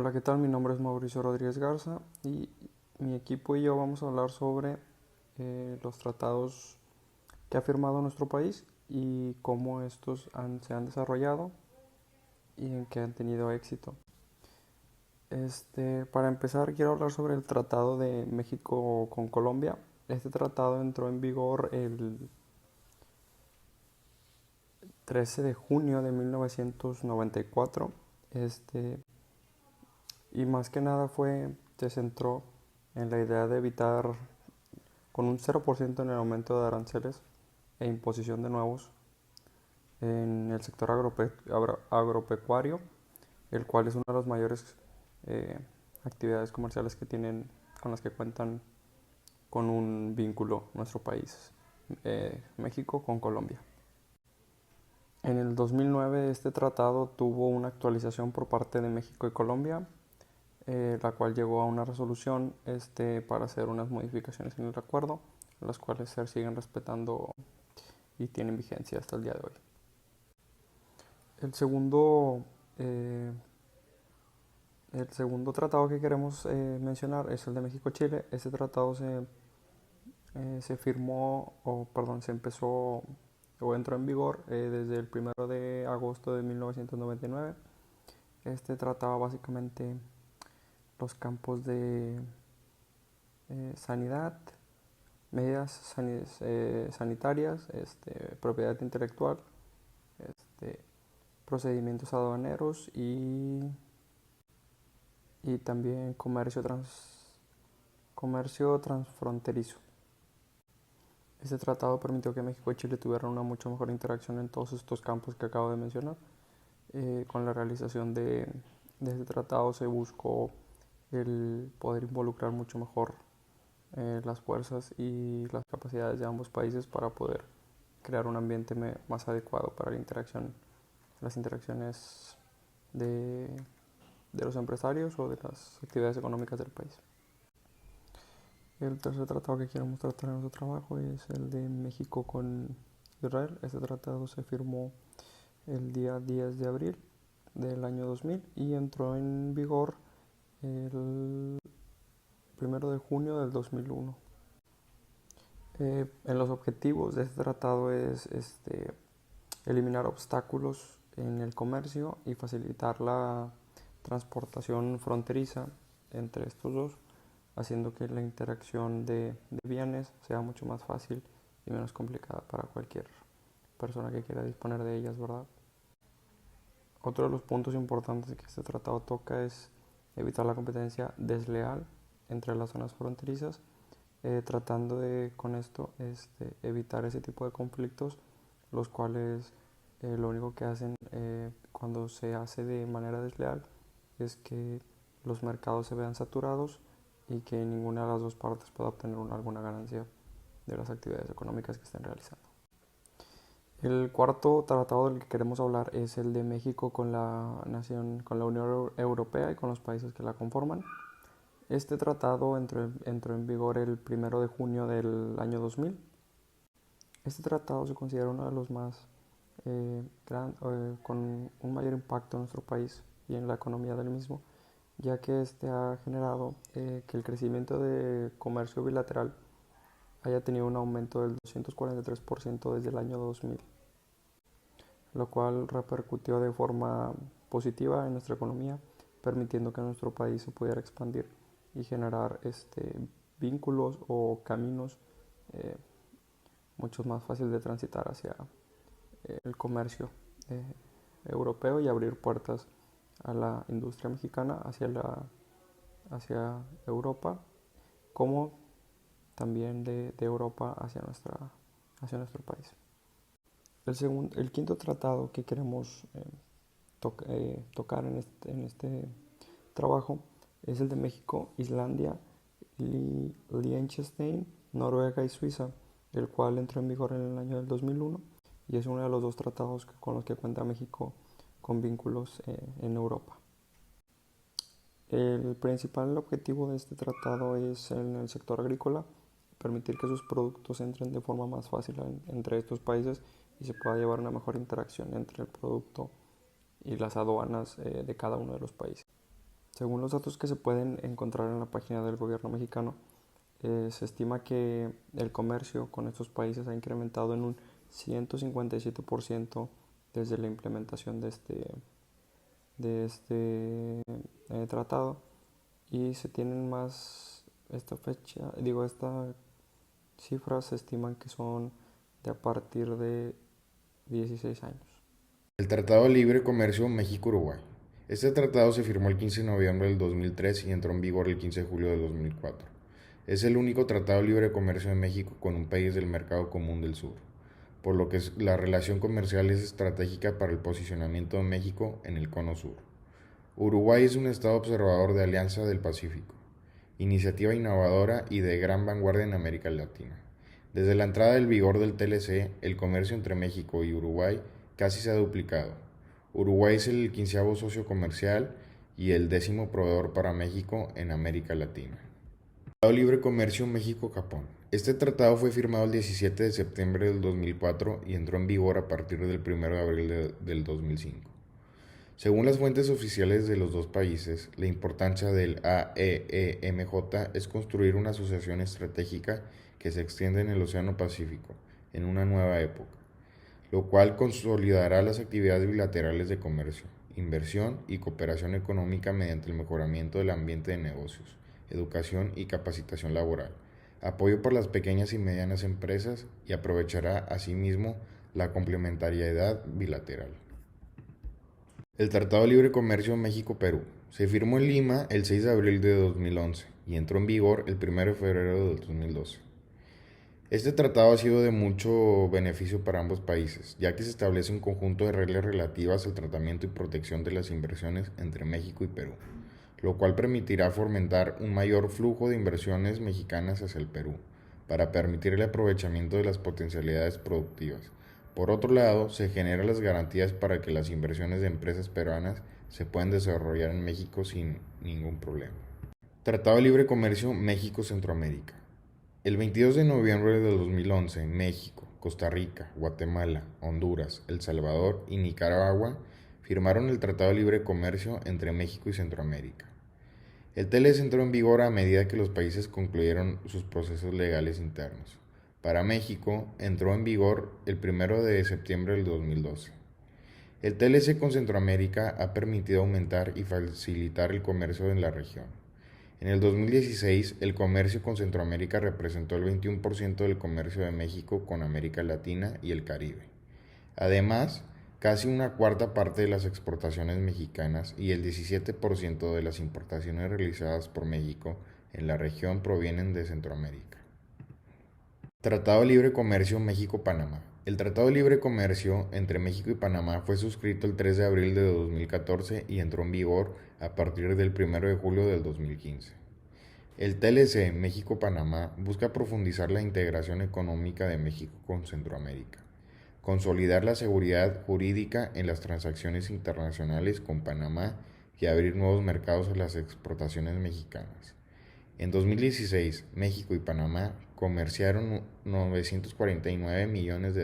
Hola, ¿qué tal? Mi nombre es Mauricio Rodríguez Garza y mi equipo y yo vamos a hablar sobre los tratados que ha firmado nuestro país y cómo se han desarrollado y en qué han tenido éxito. Para empezar, quiero hablar sobre el Tratado de México con Colombia. Este tratado entró en vigor el 13 de junio de 1994. Este, y más que nada se centró en la idea de evitar con un 0% en el aumento de aranceles e imposición de nuevos en el sector agropecuario, el cual es una de las mayores eh, actividades comerciales con las que cuentan con un vínculo nuestro país, México con Colombia. En el 2009 este tratado tuvo una actualización por parte de México y Colombia, la cual llegó a una resolución para hacer unas modificaciones en el acuerdo, las cuales se siguen respetando y tienen vigencia hasta el día de hoy. El segundo, eh, el segundo tratado que queremos mencionar es el de México-Chile. Este tratado se firmó, o perdón, se empezó o entró en vigor desde el 1 de agosto de 1999. Este trataba básicamente los campos de sanidad, medidas sanitarias, propiedad intelectual, este, procedimientos aduaneros y también comercio transfronterizo. Este tratado permitió que México y Chile tuvieran una mucho mejor interacción en todos estos campos que acabo de mencionar. Con la realización de este tratado se buscó el poder involucrar mucho mejor las fuerzas y las capacidades de ambos países para poder crear un ambiente más adecuado para las interacciones de, de los empresarios o de las actividades económicas del país. El tercer tratado que queremos tratar en nuestro trabajo es el de México con Israel. Este tratado se firmó el día 10 de abril del año 2000 y entró en vigor el 1 de junio del 2001. En los objetivos de este tratado es eliminar obstáculos en el comercio y facilitar la transportación fronteriza entre estos dos, haciendo que la interacción de bienes sea mucho más fácil y menos complicada para cualquier persona que quiera disponer de ellas, ¿verdad? Otro de los puntos importantes que este tratado toca es evitar la competencia desleal entre las zonas fronterizas, tratando de con esto evitar ese tipo de conflictos, los cuales lo único que hacen cuando se hace de manera desleal es que los mercados se vean saturados y que ninguna de las dos partes pueda obtener alguna ganancia de las actividades económicas que estén realizando. El cuarto tratado del que queremos hablar es el de México con con la Unión Europea y con los países que la conforman. Este tratado entró en vigor el 1 de junio del año 2000. Este tratado se considera uno de los más con un mayor impacto en nuestro país y en la economía del mismo, ya que este ha generado que el crecimiento de comercio bilateral haya tenido un aumento del 243% desde el año 2000, lo cual repercutió de forma positiva en nuestra economía, permitiendo que nuestro país se pudiera expandir y generar vínculos o caminos eh, mucho más fácil de transitar hacia el comercio eh, europeo y abrir puertas a la industria mexicana hacia Europa, como también de Europa hacia nuestro país. El quinto tratado que queremos tocar en este trabajo es el de México, Islandia, Liechtenstein, Noruega y Suiza, el cual entró en vigor en el año del 2001 y es uno de los dos tratados con los que cuenta México con vínculos en Europa. El principal objetivo de este tratado es en el sector agrícola, permitir que sus productos entren de forma más fácil entre estos países y se pueda llevar una mejor interacción entre el producto y las aduanas de cada uno de los países. Según los datos que se pueden encontrar en la página del gobierno mexicano, se estima que el comercio con estos países ha incrementado en un 157% desde la implementación de este tratado, y se tienen más, esta cifra se estiman que son de a partir de 16 años. El Tratado de Libre Comercio México-Uruguay. Este tratado se firmó el 15 de noviembre del 2003 y entró en vigor el 15 de julio de 2004. Es el único tratado de libre comercio de México con un país del Mercado Común del Sur, por lo que la relación comercial es estratégica para el posicionamiento de México en el Cono Sur. Uruguay es un estado observador de Alianza del Pacífico, iniciativa innovadora y de gran vanguardia en América Latina. Desde la entrada en vigor del TLC, el comercio entre México y Uruguay casi se ha duplicado. Uruguay es el 15º socio comercial y el 10º proveedor para México en América Latina. Tratado de Libre Comercio México-Japón. Este tratado fue firmado el 17 de septiembre del 2004 y entró en vigor a partir del 1 de abril del 2005. Según las fuentes oficiales de los dos países, la importancia del AEEMJ es construir una asociación estratégica que se extiende en el Océano Pacífico, en una nueva época, lo cual consolidará las actividades bilaterales de comercio, inversión y cooperación económica mediante el mejoramiento del ambiente de negocios, educación y capacitación laboral, apoyo por las pequeñas y medianas empresas y aprovechará asimismo la complementariedad bilateral. El Tratado de Libre Comercio México-Perú. Se firmó en Lima el 6 de abril de 2011 y entró en vigor el 1 de febrero de 2012. Este tratado ha sido de mucho beneficio para ambos países, ya que se establece un conjunto de reglas relativas al tratamiento y protección de las inversiones entre México y Perú, lo cual permitirá fomentar un mayor flujo de inversiones mexicanas hacia el Perú, para permitir el aprovechamiento de las potencialidades productivas. Por otro lado, se generan las garantías para que las inversiones de empresas peruanas se puedan desarrollar en México sin ningún problema. Tratado de Libre Comercio México-Centroamérica. El 22 de noviembre de 2011, México, Costa Rica, Guatemala, Honduras, El Salvador y Nicaragua firmaron el Tratado de Libre Comercio entre México y Centroamérica. El TLC entró en vigor a medida que los países concluyeron sus procesos legales internos. Para México, entró en vigor el 1 de septiembre del 2012. El TLC con Centroamérica ha permitido aumentar y facilitar el comercio en la región. En el 2016, el comercio con Centroamérica representó el 21% del comercio de México con América Latina y el Caribe. Además, casi una cuarta parte de las exportaciones mexicanas y el 17% de las importaciones realizadas por México en la región provienen de Centroamérica. Tratado de Libre Comercio México-Panamá. El Tratado de Libre Comercio entre México y Panamá fue suscrito el 3 de abril de 2014 y entró en vigor a partir del 1 de julio del 2015. El TLC México-Panamá busca profundizar la integración económica de México con Centroamérica, consolidar la seguridad jurídica en las transacciones internacionales con Panamá y abrir nuevos mercados a las exportaciones mexicanas. En 2016, México y Panamá comerciaron $949 millones.